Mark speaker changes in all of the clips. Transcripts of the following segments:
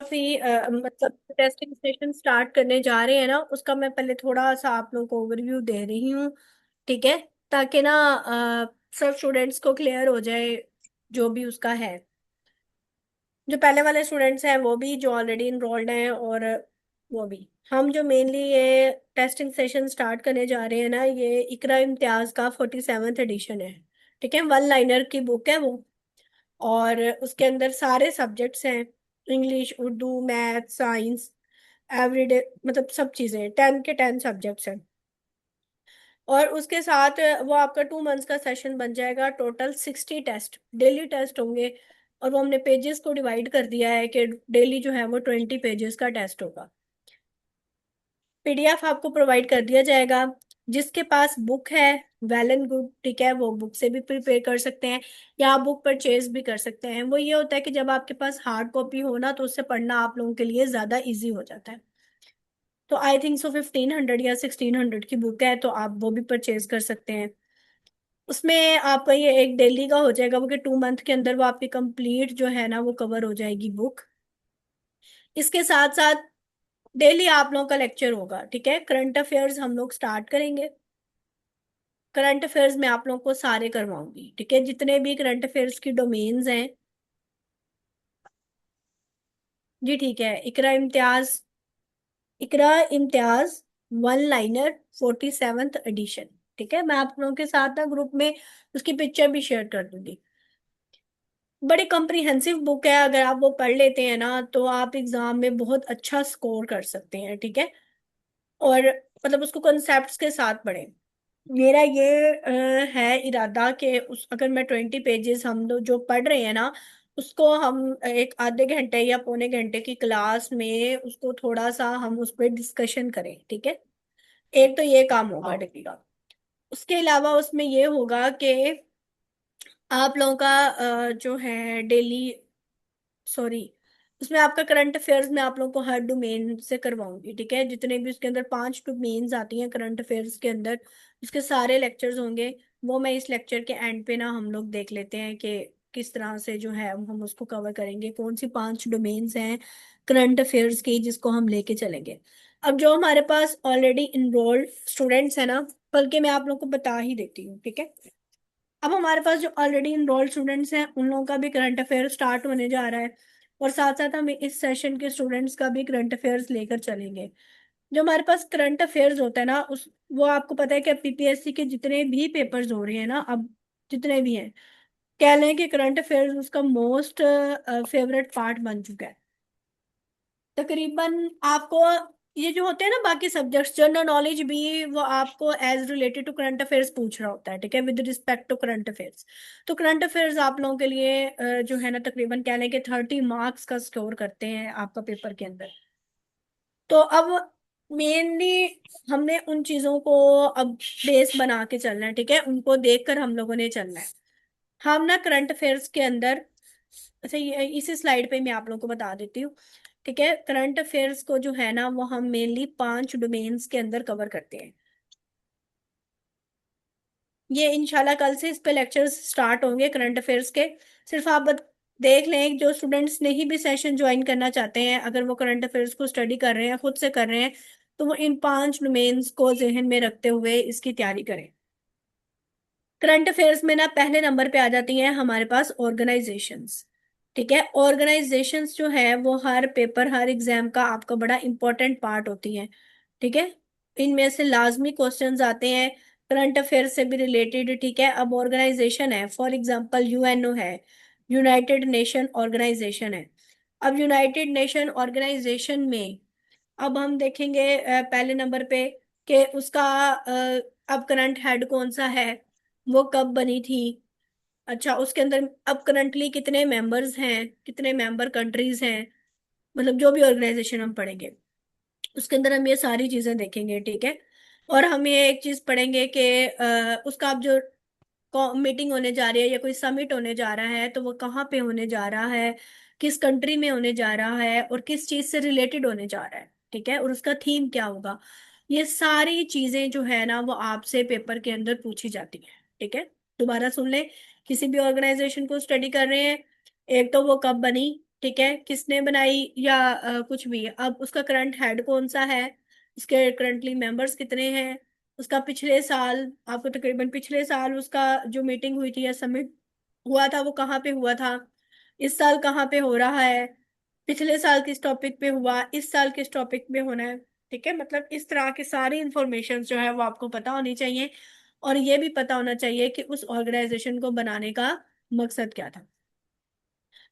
Speaker 1: भी मतलब testing session start करने जा रहे हैं ना, उसका मैं पहले थोड़ा सा आप लोगों को ओवरव्यू दे रही हूँ। ठीक है, ताकि ना सब स्टूडेंट्स को क्लियर हो जाए जो भी उसका है। जो पहले वाले स्टूडेंट्स हैं वो भी, जो ऑलरेडी इनरोल्ड हैं, और वो भी। हम जो मेनली ये टेस्टिंग सेशन स्टार्ट करने जा रहे हैं ना, ये इकरा इम्तियाज का 47th एडिशन है। ठीक है, वन लाइनर की बुक है वो। और उसके अंदर सारे सब्जेक्ट्स हैं, English, Urdu, math, science, everyday, मतलब सब चीज़ें, 10 के 10 सब्जेक्ट्स हैं। और उसके साथ वो आपका 2 मंथ्स का सेशन बन जाएगा। टोटल 60 टेस्ट, डेली टेस्ट होंगे। और वो हमने पेजेस को डिवाइड कर दिया है कि डेली जो है वो 20 पेजेस का टेस्ट होगा। पीडीएफ आपको प्रोवाइड कर दिया जाएगा। जिसके पास बुक है, वेल एंड गुड। ठीक है, वो बुक से भी प्रिपेयर कर सकते हैं, या आप बुक परचेज भी कर सकते हैं। वो ये होता है कि जब आपके पास हार्ड कॉपी हो ना, तो उससे पढ़ना आप लोगों के लिए ज्यादा इजी हो जाता है। तो आई थिंक सो 1500 या 1600 की बुक है, तो आप वो भी परचेज कर सकते हैं। उसमें आपका ये एक डेली का हो जाएगा वो, कि 2 मंथ के अंदर वो आपकी कंप्लीट जो है ना वो कवर हो जाएगी बुक। इसके साथ साथ डेली आप लोगों का लेक्चर होगा। ठीक है, करंट अफेयर्स हम लोग स्टार्ट करेंगे। करंट अफेयर्स में आप लोगों को सारे करवाऊंगी। ठीक है, जितने भी करंट अफेयर्स की डोमेन्स हैं। जी ठीक है, Iqra Imtiaz one liner 47th edition. ठीक है, मैं आप लोगों के साथ ना ग्रुप में उसकी पिक्चर भी शेयर कर दूंगी। बड़ी कॉम्प्रिहेंसिव बुक है, अगर आप वो पढ़ लेते हैं ना, तो आप एग्जाम में बहुत अच्छा स्कोर कर सकते हैं। ठीक है, और मतलब उसको कॉन्सेप्ट्स के साथ पढ़ें। मेरा ये है इरादा कि उस अगर मैं 20 पेजेस हम लोग जो पढ़ रहे हैं ना, उसको हम एक आधे घंटे या पौने घंटे की क्लास में उसको थोड़ा सा हम उस पर डिस्कशन करें। ठीक है, एक तो ये काम होगा डेली का। उसके अलावा उसमें ये होगा कि आप लोगों का जो है डेली, सॉरी, उसमें आपका करंट अफेयर्स में आप लोगों को हर डोमेन से करवाऊंगी। ठीक है, जितने भी उसके अंदर 5 डोमेन्स आती हैं करंट अफेयर्स के अंदर, उसके सारे लेक्चर्स होंगे। वो मैं इस लेक्चर के एंड पे ना हम लोग देख लेते हैं कि किस तरह से जो है हम उसको कवर करेंगे, कौन सी 5 डोमेन्स हैं करंट अफेयर्स की जिसको हम लेके चलेंगे। अब जो हमारे पास ऑलरेडी इनरोल्ड स्टूडेंट्स हैं ना, बल्कि मैं आप लोग को बता ही देती हूँ। ठीक है, अब हमारे पास जो ऑलरेडी इनरोल्ड स्टूडेंट्स हैं उन लोगों का भी करंट अफेयर स्टार्ट होने जा रहा है। और साथ साथ हम इस सेशन के स्टूडेंट्स का भी करंट अफेयर्स लेकर चलेंगे। जो हमारे पास करंट अफेयर्स होता है ना, उस वो आपको पता है कि पीपीएससी के जितने भी पेपर्स हो रहे हैं ना अब, जितने भी हैं, कह लें कि करंट अफेयर्स उसका मोस्ट फेवरेट पार्ट बन चुका है। तकरीबन आपको ये जो होते हैं ना बाकी सब्जेक्ट्स, जनरल नॉलेज भी वो आपको as related to current affairs पूछ रहा होता है। ठीक है, with respect to current affairs. तो करंट अफेयर्स आप लोगों के लिए जो है ना, तकरीबन कह लें कि 30 मार्क्स का स्कोर करते हैं आपका पेपर के अंदर। तो अब मेनली हमने उन चीजों को अब बेस बना के चलना है। ठीक है, उनको देखकर हम लोगों ने चलना है। हम ना करंट अफेयर्स के अंदर, अच्छा ये इसी स्लाइड पे मैं आप लोगों को बता देती हूँ। ठीक है, करंट अफेयर्स को जो है ना वो हम मेनली 5 डोमेन्स के अंदर कवर करते हैं। ये इंशाल्लाह कल से इस पे लेक्चर्स स्टार्ट होंगे करंट अफेयर्स के। सिर्फ आप देख लें, जो स्टूडेंट्स नहीं भी सेशन ज्वाइन करना चाहते हैं, अगर वो करंट अफेयर्स को स्टडी कर रहे हैं, खुद से कर रहे हैं, तो वो इन 5 डोमेन्स को जहन में रखते हुए इसकी तैयारी करें। करंट अफेयर्स में ना पहले नंबर पे आ जाती हैं हमारे पास ऑर्गेनाइजेशंस। ठीक है, ऑर्गेनाइजेशंस जो है वो हर पेपर, हर एग्जाम का आपका बड़ा इंपॉर्टेंट पार्ट होती है। ठीक है, इनमें से लाजमी क्वेश्चंस आते हैं करंट अफेयर से भी रिलेटेड। ठीक है, अब ऑर्गेनाइजेशन है, फॉर एग्जांपल यूएनओ है, यूनाइटेड नेशन ऑर्गेनाइजेशन है। अब यूनाइटेड नेशन ऑर्गेनाइजेशन में अब हम देखेंगे पहले नंबर पे कि उसका अब करंट हेड कौन सा है, वो कब बनी थी। अच्छा, उसके अंदर अब करंटली कितने मेंबर्स हैं, कितने मेंबर कंट्रीज हैं, मतलब जो भी ऑर्गेनाइजेशन हम पढ़ेंगे उसके अंदर हम ये सारी चीजें देखेंगे। ठीक है, और हम ये एक चीज पढ़ेंगे कि उसका अब जो मीटिंग होने जा रही है या कोई समिट होने जा रहा है, तो वो कहाँ पे होने जा रहा है, किस कंट्री में होने जा रहा है, और किस चीज से रिलेटेड होने जा रहा है। ठीक है, और उसका थीम क्या होगा। ये सारी चीजें जो है ना वो आपसे पेपर के अंदर पूछी जाती है। ठीक है, दोबारा सुन ले। किसी भी ऑर्गेनाइजेशन को स्टडी कर रहे हैं, एक तो वो कब बनी, ठीक है, किसने बनाई या कुछ भी। अब उसका करंट हेड कौन सा है, उसके करंटली मेंबर्स कितने हैं, उसका पिछले साल, आपको तकरीबन पिछले साल उसका जो मीटिंग हुई थी या समिट हुआ था वो कहाँ पे हुआ था, इस साल कहाँ पे हो रहा है, पिछले साल किस टॉपिक पे हुआ, इस साल किस टॉपिक पे होना है। ठीक है, मतलब इस तरह की सारी इंफॉर्मेशन जो है वो आपको पता होनी चाहिए। और ये भी पता होना चाहिए कि उस ऑर्गेनाइजेशन को बनाने का मकसद क्या था।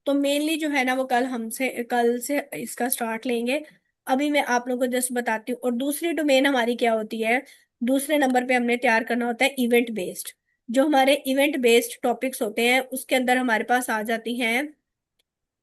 Speaker 1: तो मेनली जो है ना वो कल से इसका स्टार्ट लेंगे। अभी मैं आप लोगों को जस्ट बताती हूँ। और दूसरी डोमेन हमारी क्या होती है, दूसरे नंबर पे हमने तैयार करना होता है इवेंट बेस्ड। जो हमारे इवेंट बेस्ड टॉपिक्स होते हैं उसके अंदर हमारे पास आ जाती हैं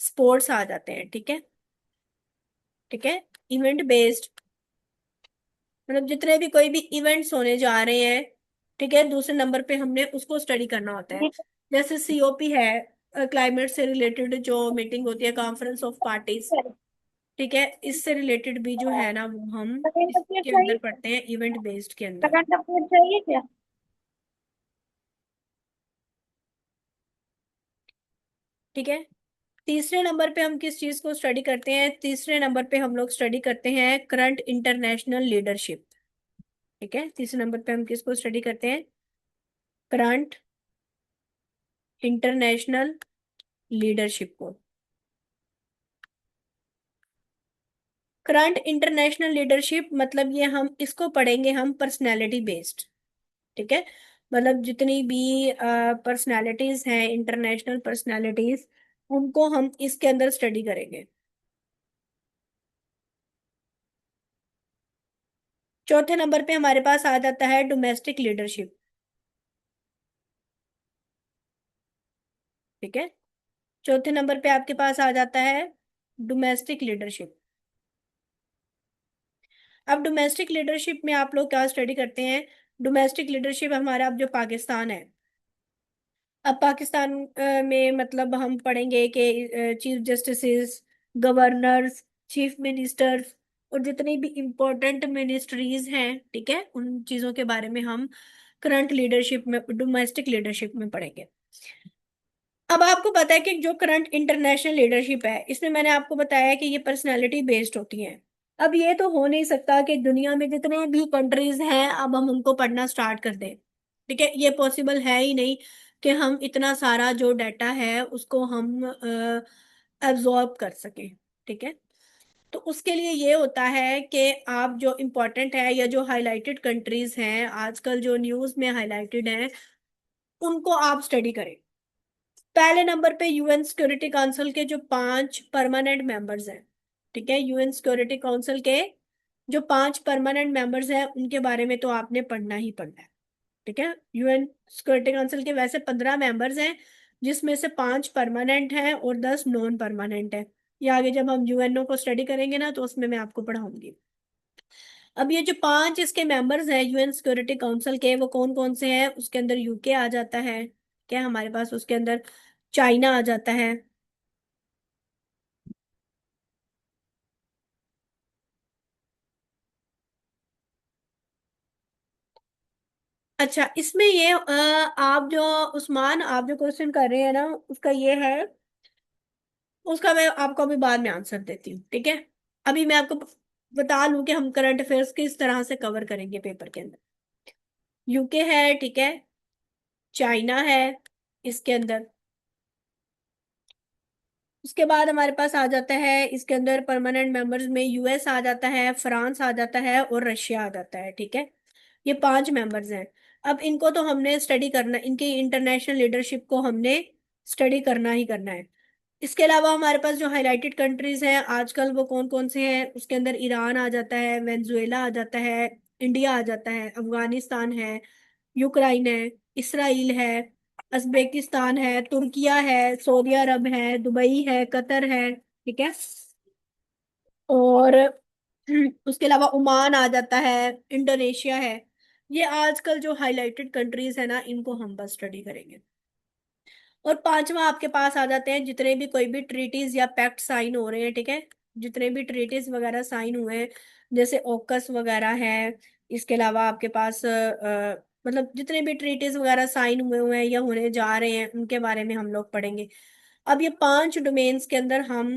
Speaker 1: स्पोर्ट्स आ जाते हैं। ठीक है, ठीक है, इवेंट बेस्ड मतलब जितने भी कोई भी इवेंट्स होने जा रहे हैं, ठीक है, दूसरे नंबर पे हमने उसको स्टडी करना होता है।
Speaker 2: ठीक
Speaker 1: जैसे सीओपी है, क्लाइमेट से रिलेटेड जो मीटिंग होती है, कॉन्फ्रेंस ऑफ पार्टीज।
Speaker 2: है।
Speaker 1: ठीक है, इससे रिलेटेड भी जो है ना वो हम
Speaker 2: करंट अफेयर
Speaker 1: इसके अंदर
Speaker 2: चाहिए,
Speaker 1: पढ़ते हैं इवेंट बेस्ड के अंदर।
Speaker 2: करंट अफेयर चाहिए क्या?
Speaker 1: ठीक है, तीसरे नंबर पे हम किस चीज को स्टडी करते हैं, तीसरे नंबर पे हम लोग स्टडी करते हैं करंट इंटरनेशनल लीडरशिप। ठीक है, तीसरे नंबर पे हम किसको स्टडी करते हैं, करंट इंटरनेशनल लीडरशिप को। करंट इंटरनेशनल लीडरशिप मतलब ये हम इसको पढ़ेंगे हम पर्सनैलिटी बेस्ड। ठीक है, मतलब जितनी भी पर्सनैलिटीज हैं, इंटरनेशनल पर्सनैलिटीज, उनको हम इसके अंदर स्टडी करेंगे। चौथे नंबर पे हमारे पास आ जाता है डोमेस्टिक लीडरशिप। ठीक है, चौथे नंबर पे आपके पास आ जाता है डोमेस्टिक लीडरशिप। अब डोमेस्टिक लीडरशिप में आप लोग क्या स्टडी करते हैं, डोमेस्टिक लीडरशिप हमारा अब जो पाकिस्तान है, अब पाकिस्तान में मतलब हम पढ़ेंगे कि chief justice, governors, chief ministers और जितनी भी इम्पोर्टेंट मिनिस्ट्रीज हैं, ठीक है, उन चीजों के बारे में हम करंट लीडरशिप में, डोमेस्टिक लीडरशिप में पढ़ेंगे। अब आपको पता है कि जो करंट इंटरनेशनल लीडरशिप है इसमें मैंने आपको बताया कि ये पर्सनालिटी बेस्ड होती है। अब ये तो हो नहीं सकता कि दुनिया में जितने भी कंट्रीज हैं अब हम उनको पढ़ना स्टार्ट कर दें। ठीक है, ये पॉसिबल है ही नहीं कि हम इतना सारा जो डाटा है उसको हम एब्जॉर्ब कर सकें। ठीक है, तो उसके लिए ये होता है कि आप जो इम्पोर्टेंट है या जो हाईलाइटेड कंट्रीज हैं आजकल जो न्यूज़ में हाईलाइटेड हैं उनको आप स्टडी करें। पहले नंबर पे यूएन सिक्योरिटी काउंसिल के जो 5 परमानेंट मेंबर्स हैं, ठीक है, यूएन सिक्योरिटी काउंसिल के जो 5 परमानेंट मेंबर्स हैं उनके बारे में तो आपने पढ़ना ही पढ़ना है। ठीक है, यूएन सिक्योरिटी काउंसिल के वैसे 15 मेंबर्स हैं जिसमें से 5 परमानेंट हैं और 10 नॉन परमानेंट हैं। ये आगे जब हम यूएनओ को स्टडी करेंगे ना तो उसमें मैं आपको पढ़ाऊंगी। अब ये जो 5 इसके मेंबर्स हैं यूएन सिक्योरिटी काउंसिल के, वो कौन कौन से हैं, उसके अंदर यूके आ जाता है, क्या हमारे पास उसके अंदर चाइना आ जाता है। अच्छा, इसमें ये आप जो उस्मान आप जो क्वेश्चन कर रहे हैं ना उसका ये है, उसका मैं आपको अभी बाद में आंसर देती हूँ। ठीक है, अभी मैं आपको बता लूं कि हम करंट अफेयर्स किस तरह से कवर करेंगे पेपर के अंदर। यूके है, ठीक है, चाइना है इसके अंदर। उसके बाद हमारे पास आ जाता है इसके अंदर परमानेंट मेंबर्स में यूएस आ जाता है, फ्रांस आ जाता है और रशिया आ जाता है। ठीक है, ये 5 मेंबर्स हैं। अब इनको तो हमने स्टडी करना, इनकी इंटरनेशनल लीडरशिप को हमने स्टडी करना ही करना है। इसके अलावा हमारे पास जो हाईलाइटेड कंट्रीज हैं आजकल वो कौन कौन से हैं, उसके अंदर ईरान आ जाता है, वेनेजुएला आ जाता है, इंडिया आ जाता है, अफगानिस्तान है, यूक्रेन है, इसराइल है, उज्बेकिस्तान है, तुर्किया है, सऊदी अरब है, दुबई है, कतर है। ठीक है, और उसके अलावा ओमान आ जाता है, इंडोनेशिया है। ये आजकल जो हाईलाइटेड कंट्रीज है ना इनको हम बस स्टडी करेंगे। और पांचवा आपके पास आ जाते हैं जितने भी कोई भी ट्रीटीज या पैक्ट साइन हो रहे हैं। ठीक है, जितने भी ट्रीटीज वगैरह साइन हुए हैं जैसे ओकस वगैरह है, इसके अलावा आपके पास मतलब जितने भी ट्रीटीज वगैरह साइन हुए हुए हैं या होने जा रहे हैं उनके बारे में हम लोग पढ़ेंगे। अब ये 5 डोमेन्स के अंदर हम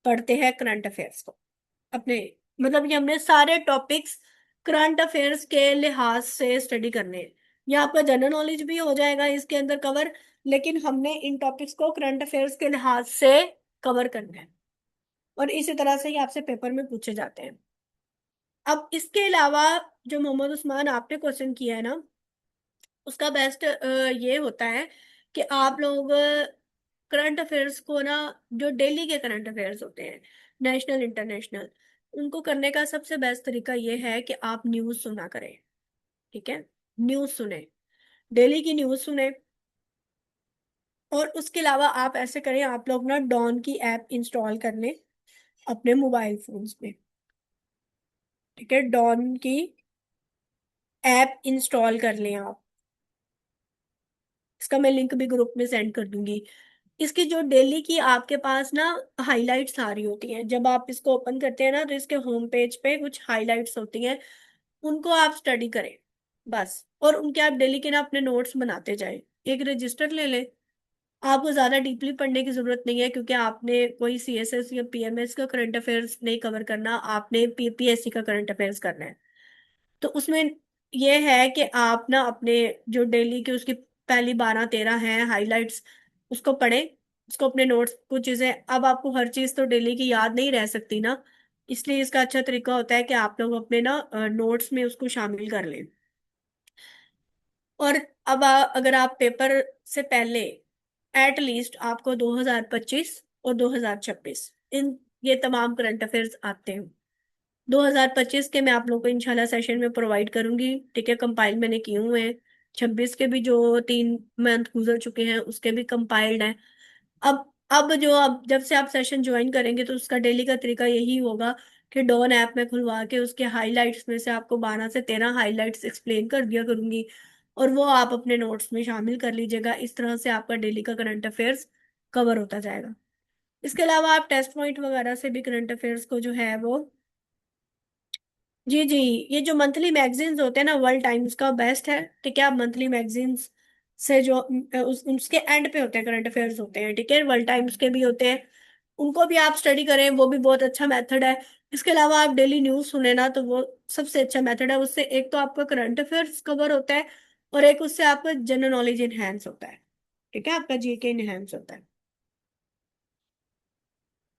Speaker 1: पढ़ते हैं करंट अफेयर्स को अपने, मतलब ये हमने सारे टॉपिक्स करंट अफेयर्स के लिहाज से स्टडी करने हैं। ये आपका जनरल नॉलेज भी हो जाएगा इसके अंदर कवर, लेकिन हमने इन टॉपिक्स को करंट अफेयर्स के लिहाज से कवर करना है, और इसी तरह से ही आपसे पेपर में पूछे जाते हैं। अब इसके अलावा जो मोहम्मद उस्मान आपने क्वेश्चन किया है ना, उसका बेस्ट ये होता है कि आप लोग करंट अफेयर्स को ना, जो डेली के करंट अफेयर्स होते हैं, नेशनल इंटरनेशनल, उनको करने का सबसे बेस्ट तरीका ये है कि आप न्यूज़ सुना करें। ठीक है, न्यूज़ सुने, डेली की न्यूज़ सुने। और उसके अलावा आप ऐसे करें, आप लोग ना डॉन की ऐप इंस्टॉल कर लें अपने मोबाइल फोन्स में। ठीक है, डॉन की ऐप इंस्टॉल कर लें आप। इसका मैं लिंक भी ग्रुप में सेंड कर दूंगी। इसकी जो डेली की आपके पास ना हाइलाइट्स आ रही होती हैं, जब आप इसको ओपन करते हैं ना तो इसके होम पेज पे कुछ हाइलाइट्स होती हैं, उनको आप स्टडी करें बस। और उनके आप डेली के ना अपने नोट्स बनाते जाएं। एक रजिस्टर ले लें। आपको ज्यादा डीपली पढ़ने की जरूरत नहीं है, क्योंकि आपने कोई सीएसएस या पीएमएस का करंट अफेयर्स नहीं कवर करना, आपने पीपीएससी का करंट अफेयर्स करना है। तो उसमें यह है कि आप ना अपने जो डेली की उसकी पहली 12-13 हैं हाइलाइट्स, उसको पढ़ें। उसको अपने नोट्स, कुछ चीजें, अब आपको हर चीज तो डेली की याद नहीं रह सकती ना, इसलिए इसका अच्छा तरीका होता है कि आप लोग अपने ना नोट्स में उसको शामिल कर लें। और अब अगर आप पेपर से पहले एट लीस्ट आपको 2025 और 2026 इन ये तमाम करंट अफेयर्स आते हैं। 2025 के मैं आप लोगों को इंशाल्लाह सेशन में प्रोवाइड करूंगी। ठीक है, कंपाइल मैंने किए हुए हैं। 26 के भी जो 3 मंथ गुजर चुके हैं उसके भी कंपाइल्ड हैं। अब जब से आप सेशन ज्वाइन करेंगे तो उसका डेली का तरीका यही होगा कि डॉन ऐप में खुलवा के उसके हाइलाइट्स में से आपको 12 से 13 हाइलाइट्स एक्सप्लेन कर दिया करूंगी, और वो आप अपने नोट्स में शामिल कर लीजिएगा। इस तरह से आपका डेली का करंट अफेयर्स कवर होता जाएगा। इसके अलावा आप टेस्ट पॉइंट वगैरह से भी करंट अफेयर्स को जो है वो, जी जी, ये जो मंथली मैगजीन्स होते हैं ना, वर्ल्ड टाइम्स का बेस्ट है। ठीक है, आप मंथली मैगजीन्स से जो उसके एंड पे होते हैं करंट अफेयर्स होते हैं, ठीक है, वर्ल्ड टाइम्स के भी होते हैं, उनको भी आप स्टडी करें, वो भी बहुत अच्छा मेथड है। इसके अलावा आप डेली न्यूज़ सुने ना, तो वो सबसे अच्छा मेथड है। उससे एक तो आपका करंट अफेयर्स कवर होता है, और एक उससे आपका जनरल नॉलेज इनहेंस होता है। ठीक है, आपका जीके इनहेंस होता है।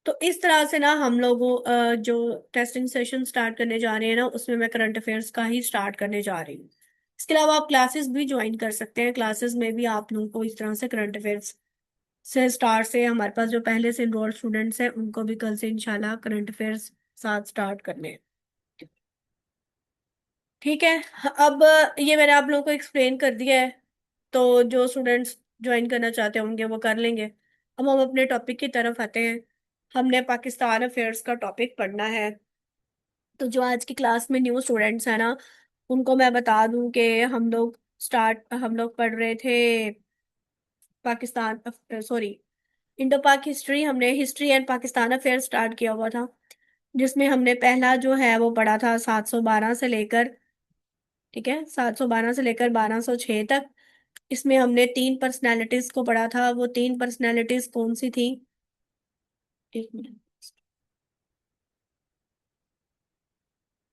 Speaker 1: तो इस तरह से ना हम लोगों जो टेस्टिंग सेशन स्टार्ट करने जा रहे हैं ना, उसमें मैं करंट अफेयर्स का ही स्टार्ट करने जा रही हूँ। इसके अलावा आप क्लासेस भी ज्वाइन कर सकते हैं। क्लासेस में भी आप लोगों को इस तरह से करंट अफेयर्स से स्टार्ट से, हमारे पास जो पहले से इनरोल्ड स्टूडेंट्स हैं उनको भी कल से इंशाल्लाह करंट अफेयर्स साथ स्टार्ट करने हैं। ठीक है, अब ये मैंने आप लोगों को एक्सप्लेन कर दिया है, तो जो स्टूडेंट्स ज्वाइन करना चाहते होंगे वो कर लेंगे। अब हम अपने टॉपिक की तरफ आते हैं। हमने पाकिस्तान अफेयर्स का टॉपिक पढ़ना है। तो जो आज की क्लास में न्यू स्टूडेंट्स हैं ना, उनको मैं बता दूं कि हम लोग पढ़ रहे थे पाकिस्तान, सॉरी, इंडो पाक हिस्ट्री। हमने history and Pakistan affair start किया हुआ था, जिसमें हमने पहला जो है वो पढ़ा था 712 से लेकर, ठीक है, 712 से लेकर 1206 तक। इसमें हमने 3 पर्सनैलिटीज को पढ़ा था। वो 3 पर्सनैलिटीज कौन सी थी? एक मिनट।